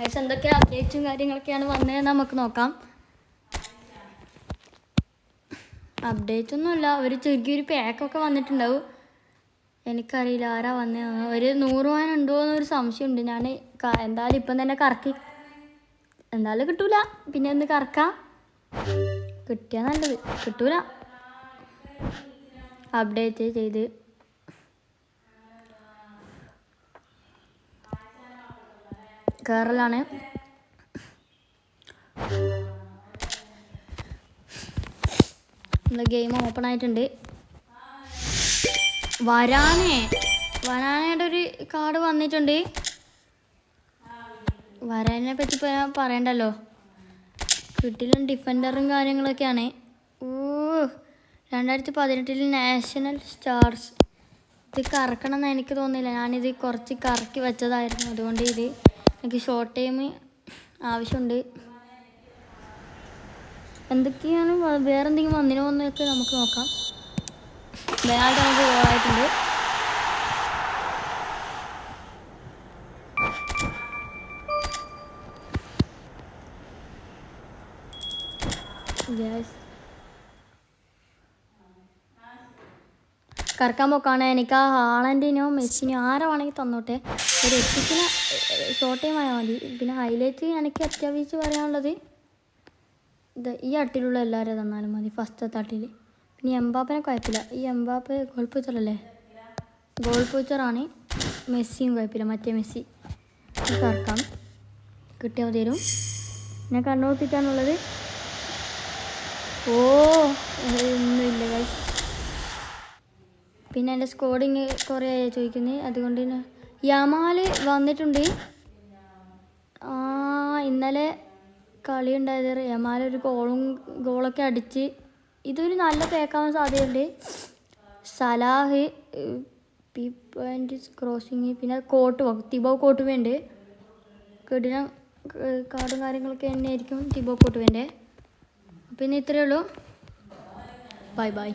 Guys എന്തൊക്കെ അപ്ഡേറ്റ്സും കാര്യങ്ങളൊക്കെയാണ് വന്നത് നമുക്ക് നോക്കാം. അപ്ഡേറ്റ് ഒന്നുമില്ല, ഒരു ചെറിയൊരു പാക്കൊക്കെ വന്നിട്ടുണ്ടാവും. എനിക്കറിയില്ല ആരാ വന്നതെന്ന്. ഒരു 100 രൂപ ഉണ്ടോ എന്നൊരു സംശയമുണ്ട്. ഞാൻ എന്തായാലും ഇപ്പം തന്നെ കറക്കി, എന്തായാലും കിട്ടൂല, പിന്നെ ഒന്ന് കറക്കാം. കിട്ടിയാൽ നല്ലത്, കിട്ടൂല അപ്ഡേറ്റ് ചെയ്ത്. കേരളാണ് ഗെയിം ഓപ്പൺ ആയിട്ടുണ്ട്. വരാനയുടെ ഒരു കാർഡ് വന്നിട്ടുണ്ട്. വരാനെ പറ്റി പറയണ്ടല്ലോ, കിട്ടിലും ഡിഫൻഡറും കാര്യങ്ങളൊക്കെയാണ്. 2018 നാഷണൽ സ്റ്റാർസ്. ഇത് കറക്കണം എന്ന് എനിക്ക് തോന്നുന്നില്ല, ഞാനിത് കുറച്ച് കറക്കി വെച്ചതായിരുന്നു. അതുകൊണ്ട് ഇത് എനിക്ക് ഷോർട്ട് ടൈം ആവശ്യമുണ്ട്. എന്തൊക്കെയാണ് വേറെ എന്തെങ്കിലും വന്നിനോ എന്നൊക്കെ നമുക്ക് നോക്കാം. വേറെ നമുക്ക് പോയിട്ടുണ്ട്. കറക്കാൻ പോക്കാണ്. എനിക്ക് ആ ഹാളൻഡിനോ മെസ്സിനോ ആരോ ആണെങ്കിൽ തന്നോട്ടെ, ഒരു എത്തിക്കിന് ഷോർട്ട് ടൈം ആയാൽ മതി. പിന്നെ ഹൈലൈറ്റ് എനിക്ക് അത്യാവശ്യം പറയാനുള്ളത് ഈ അട്ടിലുള്ള എല്ലാവരും തന്നാലും മതി, ഫസ്റ്റ് തട്ടിൽ. പിന്നെ എംബാപ്പനെ കുഴപ്പമില്ല, ഈ എംബാപ്പ ഗോൾ പോച്ചറല്ലേ, ഗോൾ പോച്ചറാണ്. മെസ്സിയും കുഴപ്പമില്ല, മറ്റേ മെസ്സി. കറക്കാം, കിട്ടിയാൽ തരും. ഞാൻ കണ്ണുകൊടുത്തിട്ടാണുള്ളത്. ഒന്നുമില്ല ഗൈസ്. പിന്നെ എൻ്റെ സ്കോഡിങ് കുറേ ചോദിക്കുന്നത്, അതുകൊണ്ട് തന്നെ യമാൽ വന്നിട്ടുണ്ട്. ഇന്നലെ കളി ഉണ്ടായത് യമാൽ ഒരു ഗോളൊക്കെ അടിച്ച്. ഇതൊരു നല്ല പേക്കാവാൻ സാധ്യതയുണ്ട്. സലാഹ്, ക്രോസിങ്, പിന്നെ തിബോ കോട്ടുവേണ്ട്. കിടിന കാർഡും കാര്യങ്ങളൊക്കെ തന്നെയായിരിക്കും തിബോ കോട്ടുവേൻ്റെ. പിന്നെ ഇത്രയേ ഉള്ളൂ. ബൈ.